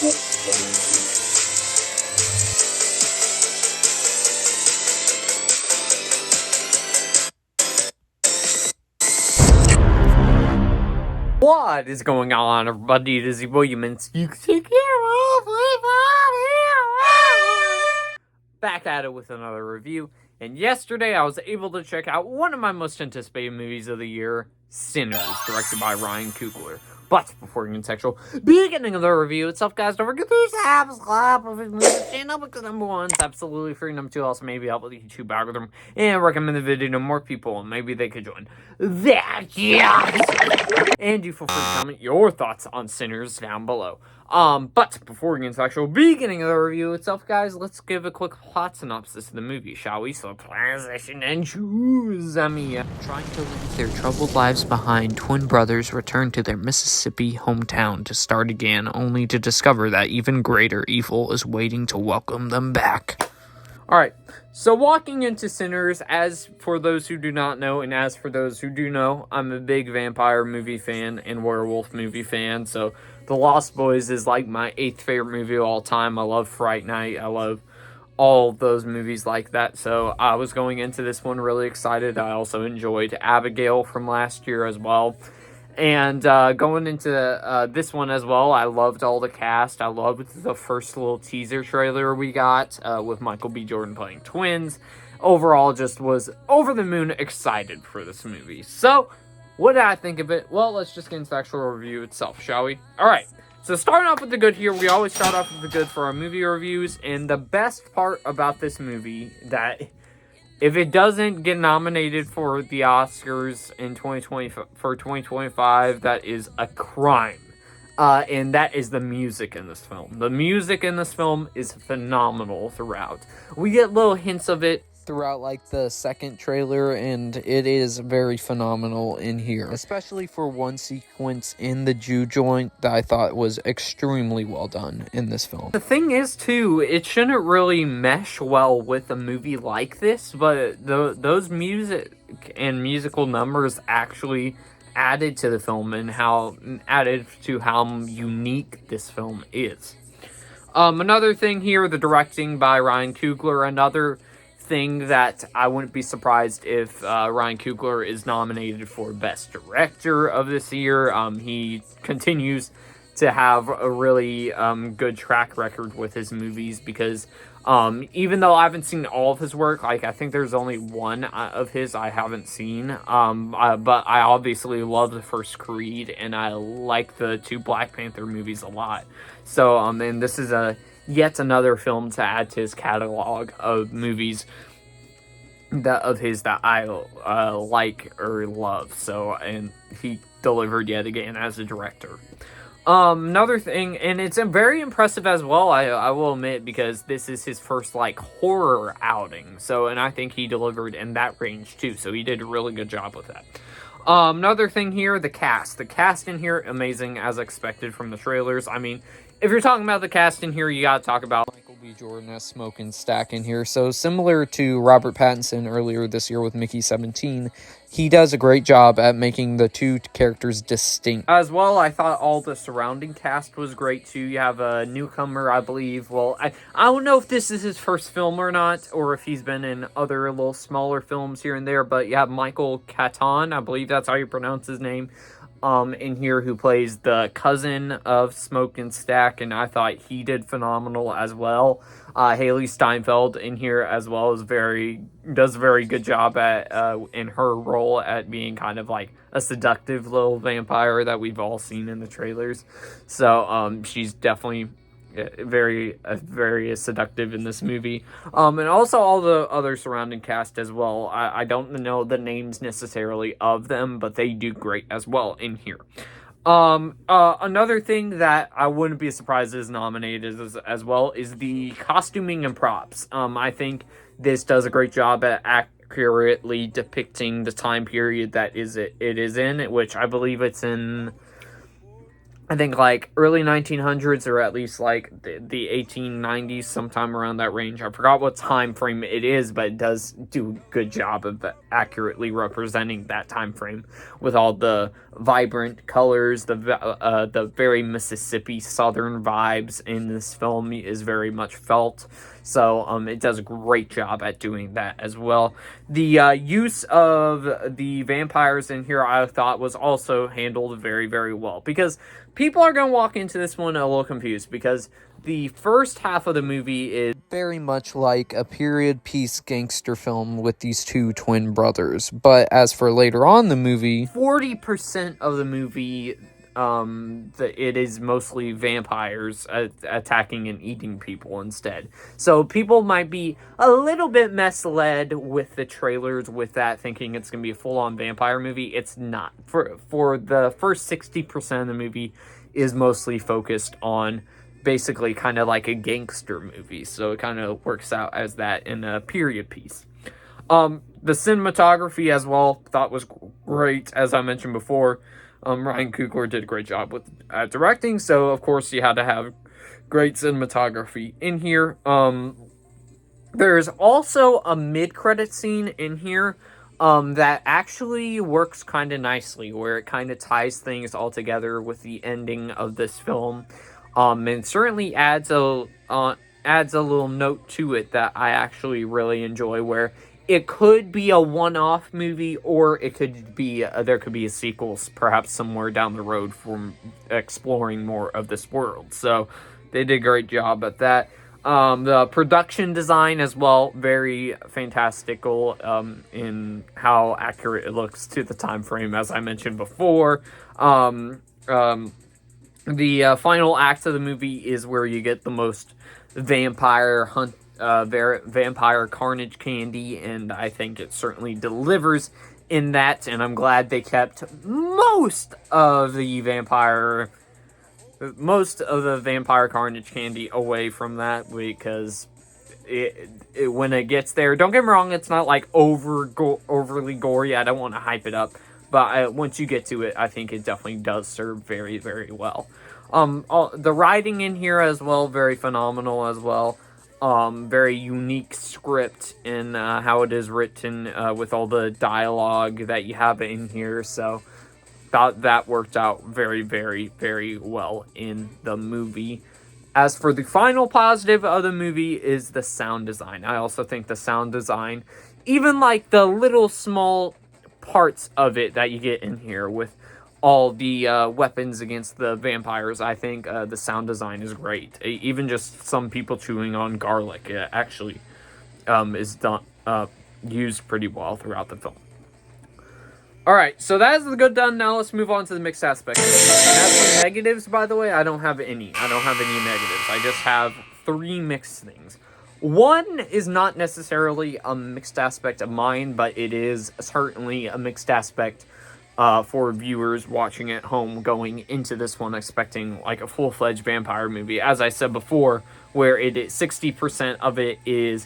What is going on, everybody? It is the Williamans. You can take care of back at it with another review. And yesterday I was able to check out one of my most anticipated movies of the year, Sinners, directed by Ryan Coogler. But before getting sexual, beginning of the review itself, guys, don't forget to subscribe if it's the channel because number one, it's absolutely free. Number two, also maybe help with the YouTube algorithm and recommend the video to more people, and maybe they could join that. Yes! And you feel free to comment your thoughts on Sinners down below. But before we get into the actual beginning of the review itself, guys, let's give a quick plot synopsis of the movie, shall we? So transition and choose. Trying to leave their troubled lives behind, twin brothers return to their Mississippi hometown to start again, only to discover that even greater evil is waiting to welcome them back. Alright, so walking into Sinners, as for those who do not know, and as for those who do know, I'm a big vampire movie fan and werewolf movie fan, so The Lost Boys is like my 8th favorite movie of all time. I love Fright Night, I love all of those movies like that, so I was going into this one really excited. I also enjoyed Abigail from last year as well. And going into this one as well, I loved all the cast. I loved the first little teaser trailer we got with Michael B. Jordan playing twins. Overall, just was over the moon excited for this movie. So, what did I think of it? Well, let's just get into the actual review itself, shall we? Alright, so starting off with the good here, we always start off with the good for our movie reviews. And the best part about this movie, that if it doesn't get nominated for the Oscars in 2025, that is a crime. And that is the music in this film. The music in this film is phenomenal throughout. We get little hints of it throughout, like, the second trailer, and it is very phenomenal in here. Especially for one sequence in the Jew joint that I thought was extremely well done in this film. The thing is, too, it shouldn't really mesh well with a movie like this, but those music and musical numbers actually added to the film and added to how unique this film is. Another thing here, the directing by Ryan Coogler. Another thing that I wouldn't be surprised if Ryan Coogler is nominated for Best Director of this year. He continues to have a really good track record with his movies because even though I haven't seen all of his work, like I think there's only one of his I haven't seen, but I obviously love the first Creed and I like the 2 Black Panther movies a lot. So and this is yet another film to add to his catalog of movies that I like or love. So, and he delivered yet again as a director. Another thing, and it's very impressive as well, I will admit, because this is his first, like, horror outing. So, and I think he delivered in that range too. So he did a really good job with that. Another thing here, the cast. The cast in here, amazing as expected from the trailers. I mean, if you're talking about the cast in here, you gotta talk about Michael B. Jordan as Smoking Stack in here. So similar to Robert Pattinson earlier this year with Mickey 17, he does a great job at making the 2 characters distinct. As well, I thought all the surrounding cast was great too. You have a newcomer, I believe. Well, I don't know if this is his first film or not, or if he's been in other little smaller films here and there, but you have Michael Caton, I believe that's how you pronounce his name, in here, who plays the cousin of Smoking Stack, and I thought he did phenomenal as well. Haley Steinfeld in here as well does a very good job at in her role at being kind of like a seductive little vampire that we've all seen in the trailers. So she's definitely very seductive in this movie, and also all the other surrounding cast as well. I don't know the names necessarily of them, but they do great as well in here. Another thing that I wouldn't be surprised is nominated as well is the costuming and props. I think this does a great job at accurately depicting the time period that it is in, which I believe it's in I think like early 1900s, or at least like the 1890s, sometime around that range. I forgot what time frame it is, but it does do a good job of accurately representing that time frame with all the vibrant colors. The very Mississippi Southern vibes in this film is very much felt. So it does a great job at doing that as well. The use of the vampires in here, I thought, was also handled very, very well, because people are going to walk into this one a little confused, because the first half of the movie is very much like a period piece gangster film with these two twin brothers. But as for later on the movie, 40% of the movie, it is mostly vampires attacking and eating people instead. So people might be a little bit misled with the trailers with that, thinking it's going to be a full-on vampire movie. It's not. For the first 60% of the movie is mostly focused on basically kind of like a gangster movie. So it kind of works out as that in a period piece. The cinematography as well, thought was great. As I mentioned before, Ryan Coogler did a great job with directing, so of course you had to have great cinematography in here. There's also a mid-credit scene in here that actually works kind of nicely, where it kind of ties things all together with the ending of this film, and certainly adds a little note to it that I actually really enjoy, where it could be a one-off movie, or it could be there could be a sequel perhaps somewhere down the road from exploring more of this world. So they did a great job at that. The production design as well, very fantastical in how accurate it looks to the time frame, as I mentioned before. The final act of the movie is where you get the most vampire carnage candy, and I think it certainly delivers in that, and I'm glad they kept most of the vampire carnage candy away from that, because when it gets there, don't get me wrong, it's not like overly gory. I don't want to hype it up, but once you get to it, I think it definitely does serve very, very well. The writing in here as well, very phenomenal as well. Very unique script in how it is written, with all the dialogue that you have in here. So that worked out very, very, very well in the movie. As for the final positive of the movie is the sound design. I also think the sound design, even like the little small parts of it that you get in here with all the weapons against the vampires, I think the sound design is great. Even just some people chewing on garlic actually is used pretty well throughout the film. Alright, so that is the good done. Now let's move on to the mixed aspects. And as for negatives, by the way, I don't have any. I don't have any negatives. I just have 3 mixed things. One is not necessarily a mixed aspect of mine, but it is certainly a mixed aspect for viewers watching at home going into this one expecting like a full-fledged vampire movie. As I said before, where 60% of it is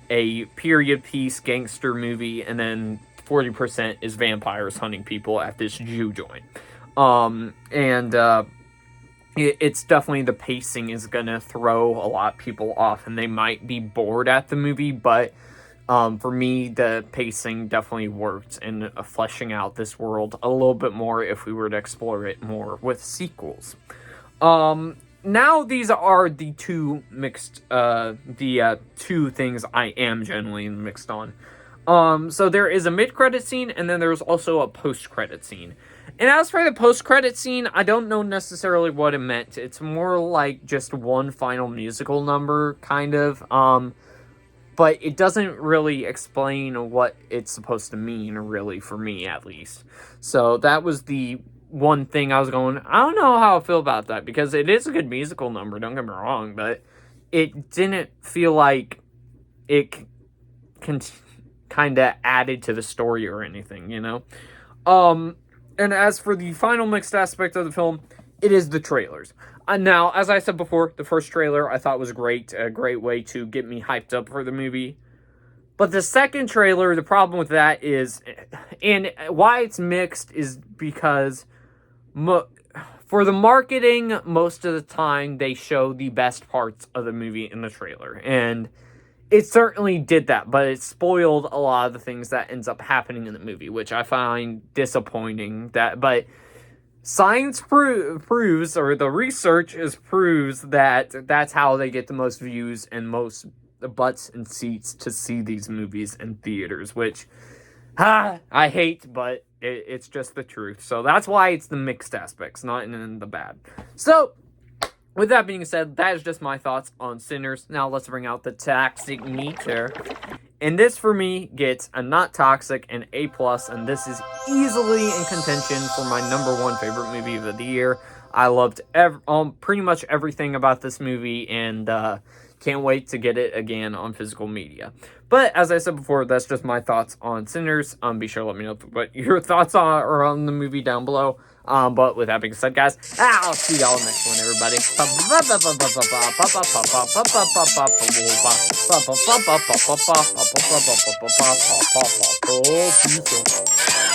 a period piece gangster movie, and then 40% is vampires hunting people at this Jew joint. It's definitely, the pacing is gonna throw a lot of people off, and they might be bored at the movie, but for me, the pacing definitely worked in fleshing out this world a little bit more if we were to explore it more with sequels. Now these are the two mixed, two things I am generally mixed on. So there is a mid-credit scene, and then there's also a post-credit scene. And as for the post-credit scene, I don't know necessarily what it meant. It's more like just one final musical number, kind of. But it doesn't really explain what it's supposed to mean, really, for me, at least. So that was the one thing I was going, I don't know how I feel about that, because it is a good musical number, don't get me wrong, but it didn't feel like it kind of added to the story or anything, you know? And as for the final mixed aspect of the film, it is the trailers. Now, as I said before, the first trailer I thought was great, a great way to get me hyped up for the movie. But the second trailer, the problem with that is, and why it's mixed is because, for the marketing, most of the time they show the best parts of the movie in the trailer. And it certainly did that, but it spoiled a lot of the things that ends up happening in the movie, which I find disappointing. But science proves, or the research proves that that's how they get the most views and most butts and seats to see these movies in theaters, which I hate, but it's just the truth. So that's why it's the mixed aspects, not in the bad. So with that being said, that is just my thoughts on Sinners. Now let's bring out the toxic meter. And this for me gets a not toxic and A+, and this is easily in contention for my #1 favorite movie of the year. I loved pretty much everything about this movie, and can't wait to get it again on physical media. But as I said before, that's just my thoughts on Sinners. Be sure to let me know what your thoughts are on the movie down below. But with that being said, guys, I'll see y'all next one, everybody. Peace out.